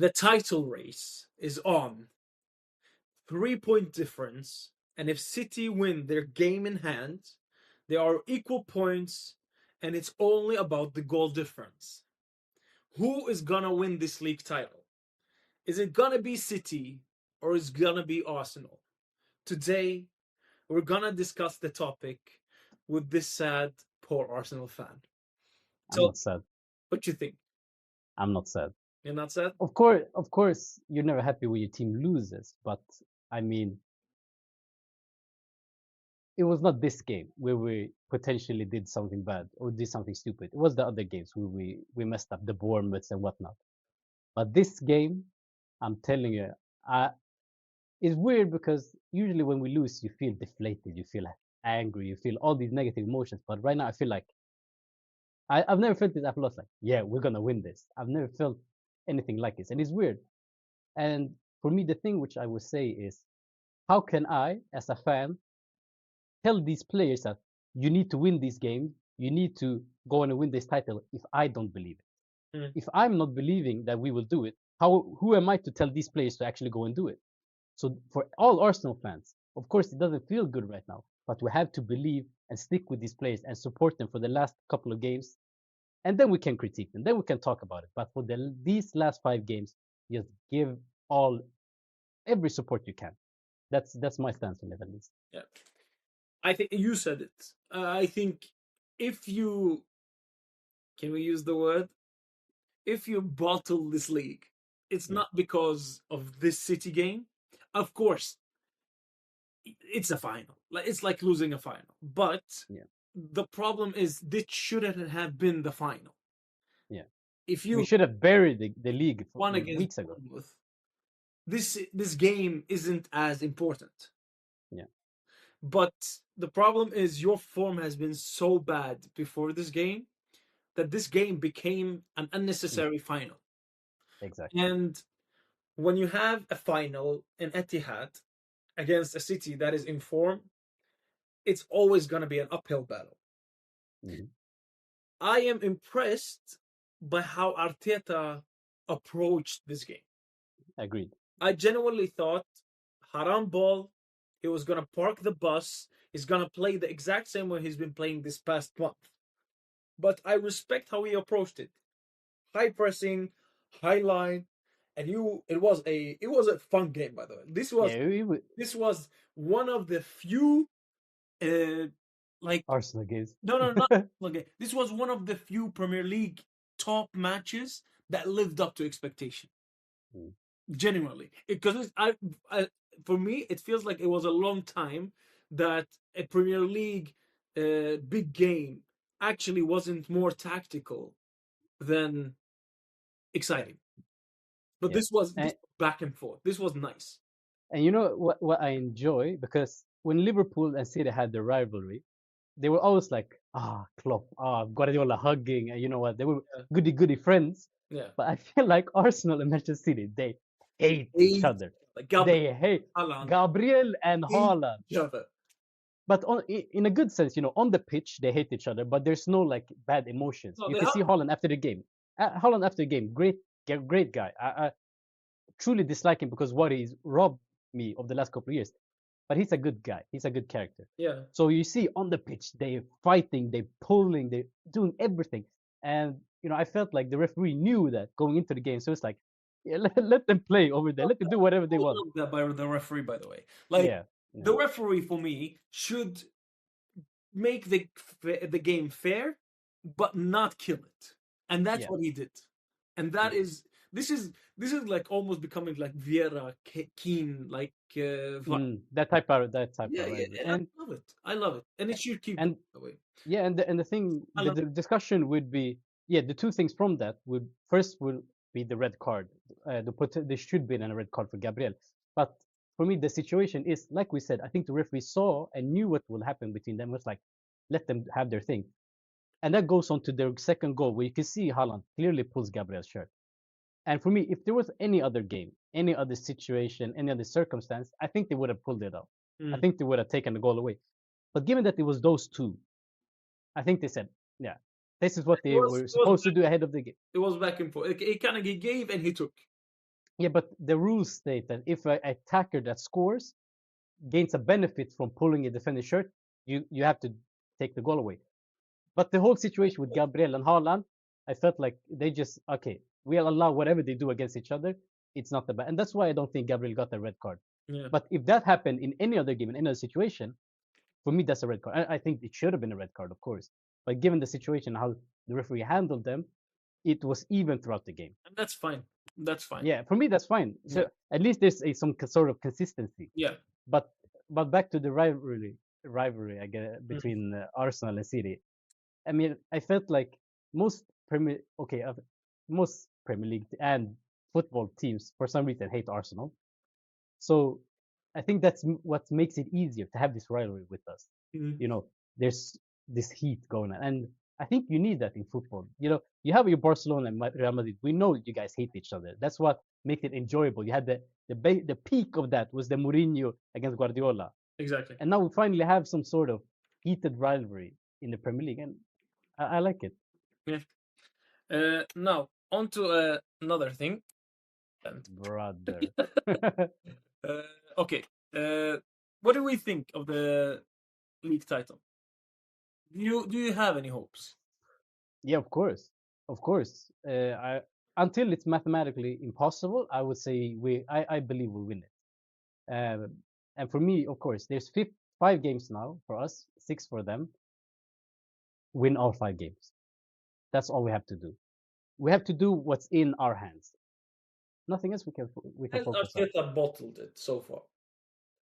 The title race is on. 3-point difference, and if City win their game in hand, they are equal points, and it's only about the goal difference. Who is gonna win this league title? Is it gonna be City or is it gonna be Arsenal? Today, we're gonna discuss the topic with this sad, poor Arsenal fan. I'm So, not sad. what you think? I'm not sad. You're not sad? Of course, you're never happy when your team loses, but I mean, it was not this game where we potentially did something bad or did something stupid. It was the other games where we messed up, the Bournemouths and whatnot. But this game, I'm telling you, it's weird because usually when we lose, you feel deflated, you feel angry, you feel all these negative emotions. But right now, I feel like I've never felt this. I've lost like, yeah, we're gonna win this. I've never felt anything like this, and it's weird. And for me, the thing which I would say is, how can I, as a fan, tell these players that you need to win this game, you need to go and win this title if I don't believe it? If I'm not believing that we will do it, who am I to tell these players to actually go and do it? So for all Arsenal fans, of course, it doesn't feel good right now, but we have to believe and stick with these players and support them for the last couple of games, and then we can critique them, then we can talk about it. But for these last 5 games, just give every support you can. That's my stance on it, at least. Yeah. I think you said it. I think if you can we use the word if you bottle this league, it's Yeah. not because of this City game. Of course, it's a final. It's like losing a final. But Yeah. the problem is this shouldn't have been the final. Yeah. If We you should have buried the league won against weeks ago. Bournemouth, this game isn't as important. Yeah. But the problem is your form has been so bad before this game that this game became an unnecessary final. Exactly. And when you have a final in Etihad against a City that is in form, it's always going to be an uphill battle. Mm-hmm. I am impressed by how Arteta approached this game. Agreed. I genuinely thought haram ball, he was going to park the bus, he's going to play the exact same way he's been playing this past month. But I respect how he approached it. High pressing, high line, and it was a fun game, by the way. This was one of the few like Arsenal games. no, not okay. This was one of the few Premier League top matches that lived up to expectation. Mm. Genuinely, because for me it feels like it was a long time that a Premier League big game actually wasn't more tactical than exciting. But Yeah. this was back and forth. This was nice. And you know what I enjoy? Because when Liverpool and City had the rivalry, they were always like, Klopp, Guardiola hugging, and you know what? They were goody friends. Yeah. But I feel like Arsenal and Manchester City, they hate each other. They hate Gabriel and Haaland. Each other. But in a good sense, on the pitch, they hate each other, but there's no like bad emotions. You can see Haaland after the game. Great guy. I truly dislike him because what he's robbed me of the last couple of years. But he's a good guy. He's a good character. Yeah. So you see on the pitch, they're fighting, they're pulling, they're doing everything. And, I felt like the referee knew that going into the game. So it's like, yeah, let them play over there. Let them do whatever they want. That by the referee, by the way. The referee, for me, should make the game fair, but not kill it. And that's what he did. And that is... This is like almost becoming like Vieira, Keane, like that type of and I love it, and it should keep and that way. Yeah, and the thing, the discussion would be, the two things from that would be the red card. There should be a red card for Gabriel, but for me the situation is like we said. I think the referee saw and knew what will happen between them. It was like, let them have their thing, and that goes on to their second goal where you can see Haaland clearly pulls Gabriel's shirt. And for me, if there was any other game, any other situation, any other circumstance, I think they would have pulled it out. I think they would have taken the goal away. But given that it was those two, I think they said, yeah, this is what they were supposed to do ahead of the game. It was back and forth. He gave and he took. Yeah, but the rules state that if an attacker that scores gains a benefit from pulling a defender's shirt, you have to take the goal away. But the whole situation with Gabriel and Haaland, I felt like they just okay, we'll allow whatever they do against each other. It's not the bad, and that's why I don't think Gabriel got a red card. Yeah, But if that happened in any other game, in any other situation, for me that's a red card. I think it should have been a red card, of course. But given the situation, how the referee handled them, it was even throughout the game. and that's fine. That's fine. Yeah, for me that's fine. Yeah, So at least there's some sort of consistency. yeah. But back to the rivalry I guess, Mhm. between Arsenal and City. I mean, I felt like most most Premier League and football teams for some reason hate Arsenal. So I think that's what makes it easier to have this rivalry with us. Mhm. You know, there's this heat going on, and I think you need that in football. You know, you have your Barcelona and Real Madrid. We know you guys hate each other. That's what makes it enjoyable. You had the peak of that was the Mourinho against Guardiola, Exactly. and now we finally have some sort of heated rivalry in the Premier League, and I like it, Yeah. Now on to another thing. And brother. uh, okay. Uh, what do we think of the league title? Do you have any hopes? Yeah, of course, of course. Until it's mathematically impossible, I would say I believe we'll win it. And for me, of course, there's 5 games now for us, 6 for them. Win all 5 games. That's all we have to do. We have to do what's in our hands. Nothing else we can Has focus on. Arteta bottled it so far?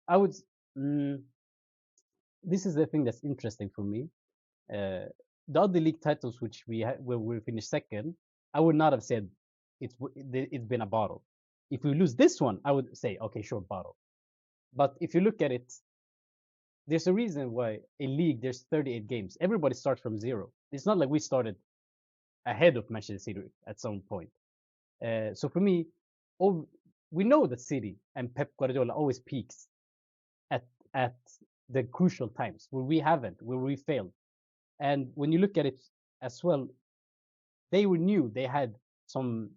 I would. Mm, this is the thing that's interesting for me. Uh, the other league titles which where we finished second, I would not have said it's been a bottle. If we lose this one, I would say okay, sure, bottle. But if you look at it, there's a reason why a league there's 38 games. Everybody starts from zero. It's not like we started ahead of Manchester City at some point. So for me, all, we know that City and Pep Guardiola always peaks at at the crucial times where we haven't, where we failed. And when you look at it as well, they knew they had some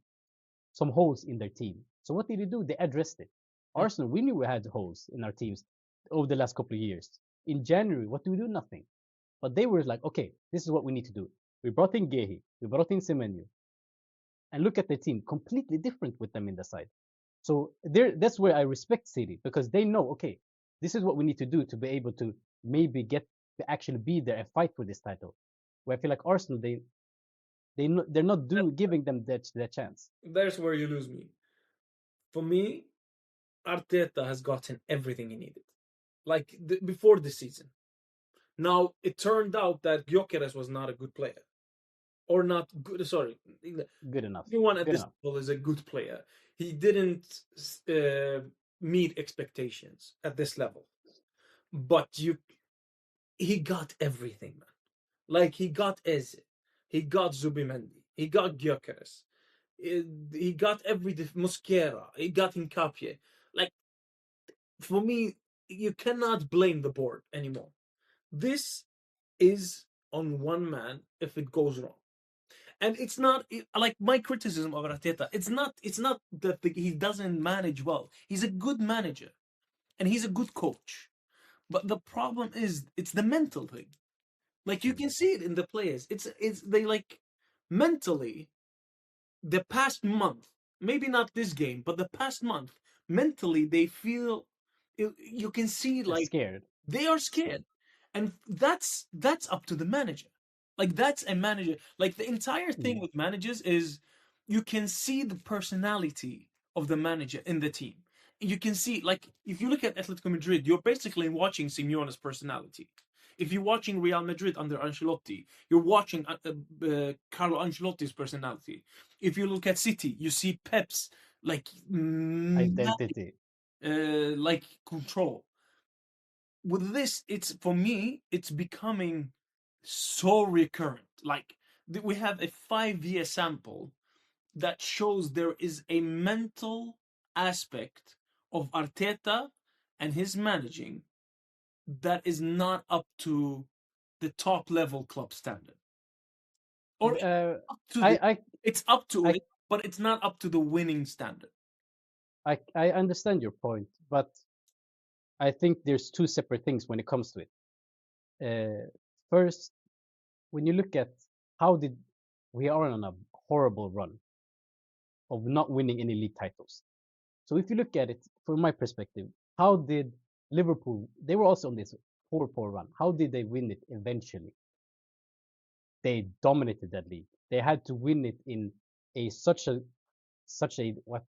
some holes in their team. So what did they do? They addressed it. Mm. Arsenal, we knew we had holes in our teams over the last couple of years. In January, what do we do? Nothing. But they were like, okay, this is what we need to do. We brought in Gehi, we brought in Semenyo, and look at the team, completely different with them in the side. So that's where I respect City because they know, okay, this is what we need to do to be able to maybe get to actually be there and fight for this title. Where I feel like Arsenal, they're not giving them that chance. There's where you lose me. For me, Arteta has gotten everything he needed, like before the season. Now it turned out that Gyökeres was not a good player, or not good. Sorry, Good enough. everyone at Good this enough. level is a good player. He didn't uh, meet expectations at this level, but he got everything, man. Like he got Eze, he got Zubimendi, he got Gyökeres, he got every Mosquera, he got Hincapie. Like for me, you cannot blame the board anymore. This is on one man if it goes wrong. And it's not like my criticism of Arteta. It's not that he doesn't manage well. He's a good manager and he's a good coach. But the problem is it's the mental thing. Like you can see it in the players. It's they like mentally the past month, maybe not this game, but the past month, mentally they feel you can see They're like scared. they are scared, and that's up to the manager. Like that's a manager. Like the entire thing Mm. with managers is you can see the personality of the manager in the team. You can see, like, if you look at Atletico Madrid, you're basically watching Simeone's personality. If you're watching Real Madrid under Ancelotti, you're watching Carlo Ancelotti's personality. If you look at City, you see Pep's like Identity. like control. With this, it's for me, it's becoming so recurrent. Like we have a 5-year sample that shows there is a mental aspect of Arteta and his managing that is not up to the top level club standard, or Uh, up to I the I it's up to I it, but it's not up to the winning standard. I understand your point, but I think there's two separate things when it comes to it. First, when you look at how did we are on a horrible run of not winning any league titles. So if you look at it from my perspective, how did Liverpool? They were also on this 4-4 run. How did they win it eventually? They dominated that league. They had to win it in a such a what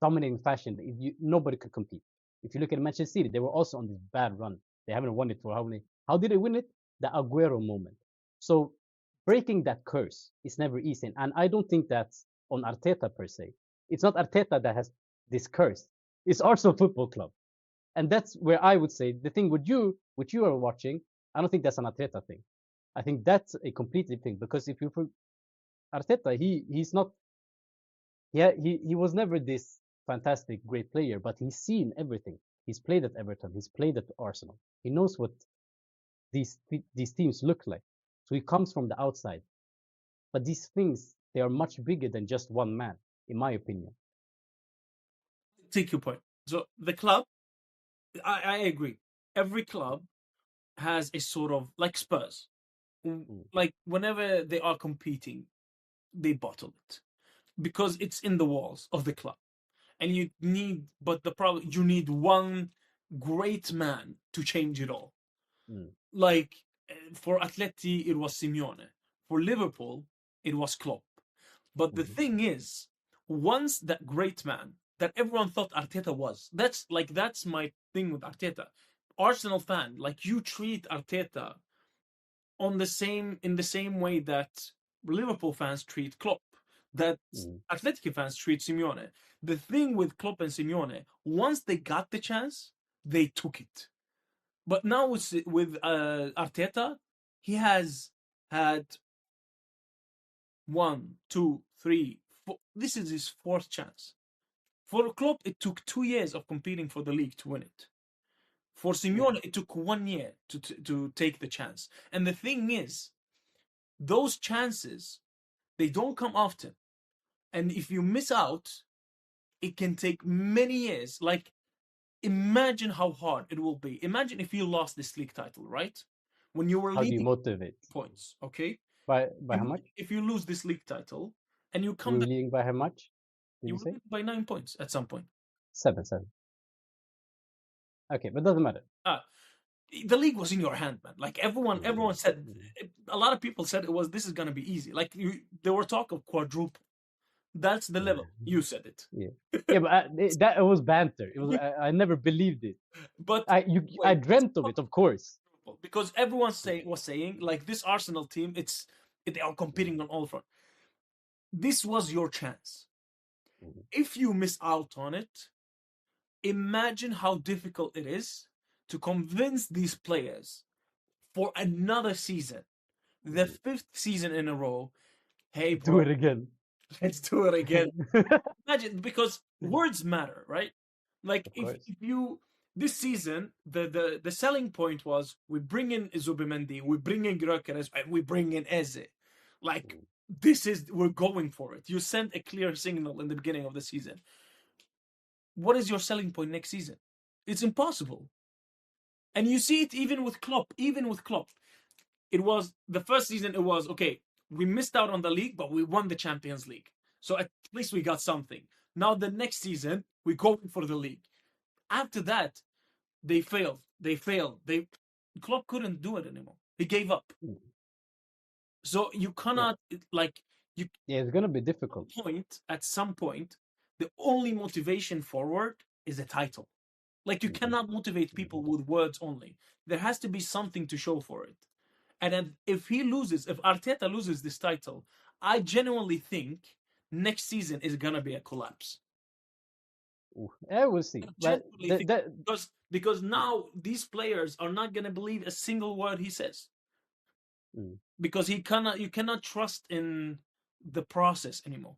dominating fashion that nobody could compete. If you look at Manchester City, they were also on this bad run. They haven't won it for how many? How did they win it? The Aguero moment. So breaking that curse is never easy, and I don't think that's on Arteta per se. It's not Arteta that has this curse. It's Arsenal Football Club, and that's where I would say the thing with you, which you are watching. I don't think that's an Arteta thing. I think that's a completely thing because if you Arteta, he's not he was never this fantastic great player, but he's seen everything. He's played at Everton, he's played at Arsenal. He knows what these teams look like. So he comes from the outside. But these things they are much bigger than just one man, in my opinion. Take your point. So the club, I agree. Every club has a sort of like Spurs. Mm, Like whenever they are competing, they bottle it because it's in the walls of the club. And you need, but the problem, you need one great man to change it all. mm, Like for Atleti, it was Simeone. For Liverpool, it was Klopp. But the mm, thing is, once that great man that everyone thought Arteta was, that's my thing with Arteta. Arsenal fan, like you treat Arteta on the same in the same way that Liverpool fans treat Klopp, that mm, Athletic fans treat Simeone. The thing with Klopp and Simeone, once they got the chance, they took it. But now with Arteta, he has had one, two, three, four. This is his fourth chance. For Klopp, it took 2 years of competing for the league to win it. For mm, Simeone, it took 1 year to take the chance. And the thing is, those chances, they don't come often. And if you miss out, it can take many years. Like, imagine how hard it will be. Imagine if you lost this league title, right? When you were How do you leading motivate? points, okay? By how You, much? if you lose this league title and you We come were back, leading by how much? Did you you will say lead by 9 points at some point. 7? Okay, but doesn't matter. Ah, the league was in your hand, man. Like Mm, everyone said, mm, a lot of people said this is gonna be easy. Like there were talk of quadruple. That's the level. yeah. You said it. Yeah, yeah, but that it was banter. It was I never believed it. But I wait, it's dreamt of not it, of course. quadruple because everyone was saying like this Arsenal team, they are Mm, competing on all front. This was your chance. mm, If you miss out on it, imagine how difficult it is to convince these players for another season, the mm. fifth season in a row. Hey, Do bro, it again. let's do it again. Imagine because words matter, right? Like Of course. if you this season the selling point was we bring in Zubimendi, we bring in Gyökeres, and we bring in Eze. Like Mm, this is we're going for it. You sent a clear signal in the beginning of the season. What is your selling point next season? It's impossible. And you see it even with Klopp. Even with Klopp, it was the first season. It was okay. We missed out on the league, but we won the Champions League. So at least we got something. Now the next season, we're going for the league. After that, they failed. They failed. Klopp couldn't do it anymore. He gave up. mm. So you Yeah, cannot like you yeah. It's gonna be difficult. point at some point. The only motivation forward is a title. Like you Mm, cannot motivate mm. people with words only. There has to be something to show for it. And then if Arteta loses this title, I genuinely think next season is gonna be a collapse. Ooh, yeah, we'll see. I But genuinely think that because now these players are not gonna believe a single word he says mm, because you cannot trust in the process anymore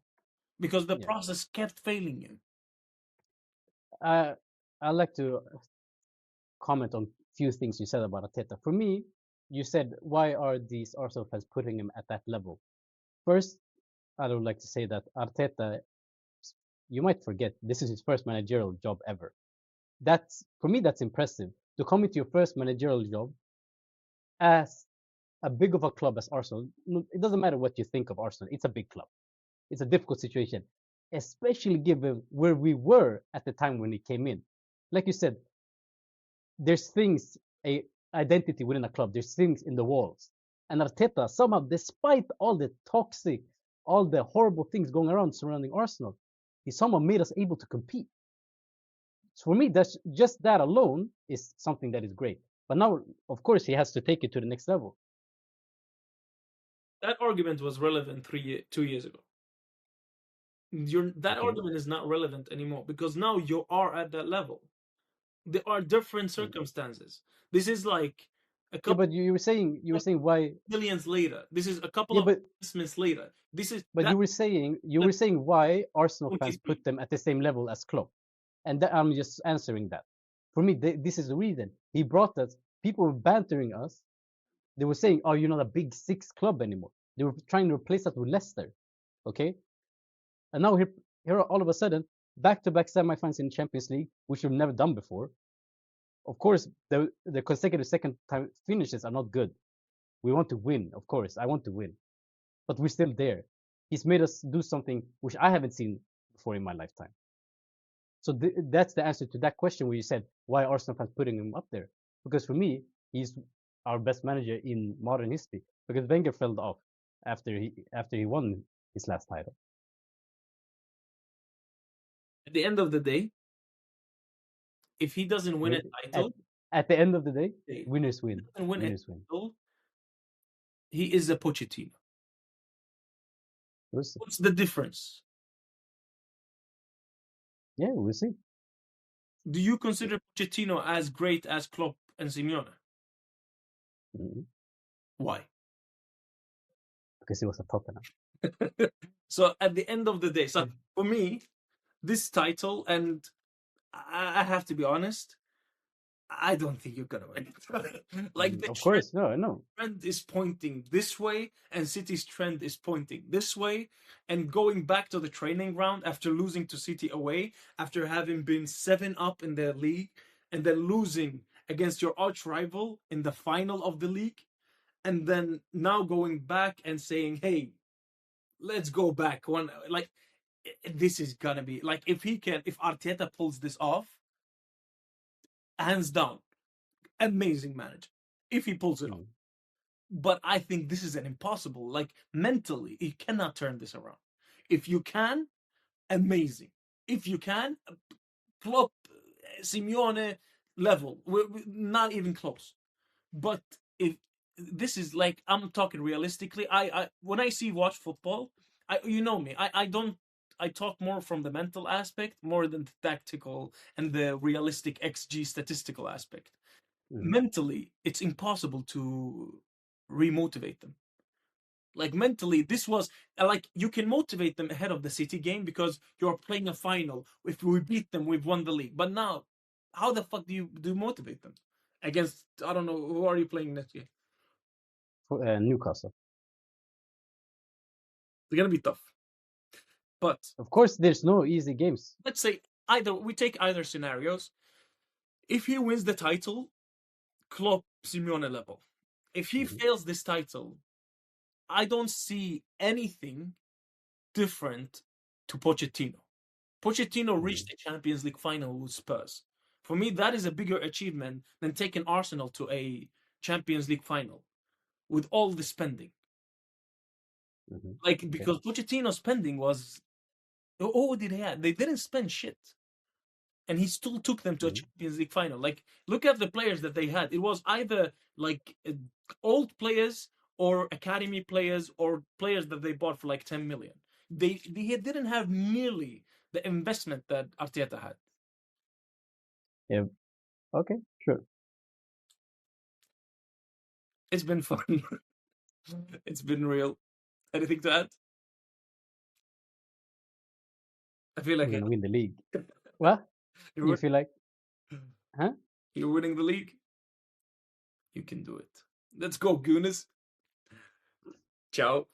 because the yeah. process kept failing you. Uh, I like to comment on few things you said about Arteta. For me, you said why are these Arsenal fans putting him at that level? First, I would like to say that Arteta you might forget this is his first managerial job ever. That's for me, that's impressive to come into your first managerial job as a big of a club as Arsenal. It doesn't matter what you think of Arsenal; it's a big club. It's a difficult situation, especially given where we were at the time when he came in. Like you said, there's things a identity within a club. There's things in the walls, and Arteta somehow, despite all the toxic, all the horrible things going around surrounding Arsenal, he somehow made us able to compete. So for me, that's just that alone is something that is great. But now, of course, he has to take it to the next level. That argument was relevant 2 years ago. That Okay. argument is not relevant anymore because now you are at that level. There are different Mm. circumstances. This is like a Yeah, couple but you were saying why? millions later. This is a couple Yeah, of investments later. This is but that you were saying why Arsenal fans OTC. put them at the same level as Klopp, and that, I'm just answering that. For me, this is the reason he brought us. People were bantering us. They were saying, "Oh, you're not a big six club anymore." They were trying to replace us with Leicester. Okay, and now here all of a sudden back-to-back semifinals in Champions League, which we've never done before. Of course, the consecutive second time finishes are not good. We want to win, of course. I want to win, but we're still there. He's made us do something which I haven't seen before in my lifetime. So that's the answer to that question where you said why Arsenal fans putting him up there. Because for me, he's our best manager in modern history. Because Wenger fell off after he won his last title. At the end of the day, if he doesn't win a At title, at the end of the day, if winners he win. doesn't win a Winners win. title, he is a Pochettino. We'll see. What's the difference? Yeah, we'll see. Do you consider Pochettino as great as Klopp and Simeone? Mhm. Why? Because he was a Tottenham. So at the end of the day, so for me, this title, and I have to be honest, I don't think you're gonna win it. Like the Of course, no. trend is pointing this way, and City's trend is pointing this way. And going back to the training ground after losing to City away, after having been 7-up in the league, and then losing against your arch rival in the final of the league, and then now going back and saying, "Hey, let's go back one." Like this is gonna be like if Arteta pulls this off, hands down, amazing manager. If he pulls it off. Mm. But I think this is an impossible. Like mentally, you cannot turn this around. If you can, amazing. If you can, Klopp, Simeone level, we're not even close. But if this is like I'm talking realistically, I when I watch football, you know me, I don't. I talk more from the mental aspect more than the tactical and the realistic XG statistical aspect. Mm. Mentally, it's impossible to remotivate them. Like mentally, this was like you can motivate them ahead of the City game because you're playing a final. If we beat them, we've won the league. But now, how the fuck do you motivate them against? I don't know who are you playing next year. Newcastle. They're gonna be tough. But Of course, there's no easy games. let's say we take either scenarios. If he wins the title, Klopp Simeone level. If he Mhm. fails this title, I don't see anything different to Pochettino. Pochettino reached Mhm. the Champions League final with Spurs. For me, that is a bigger achievement than taking Arsenal to a Champions League final with all the spending. Mhm. Like Okay. because Pochettino's spending was, what did they have? They didn't spend shit, and he still took them to a Mhm. Champions League final. Like look at the players that they had. It was either like old players or academy players or players that they bought for like 10 million. They didn't have nearly the investment that Arteta had. Yeah. Okay. Sure. It's been fun. It's been real. Anything to add? I feel We're like gonna win the league. Well, you're, you win- feel like, huh? you're winning the league. You can do it. Let's go, Gooners. Ciao.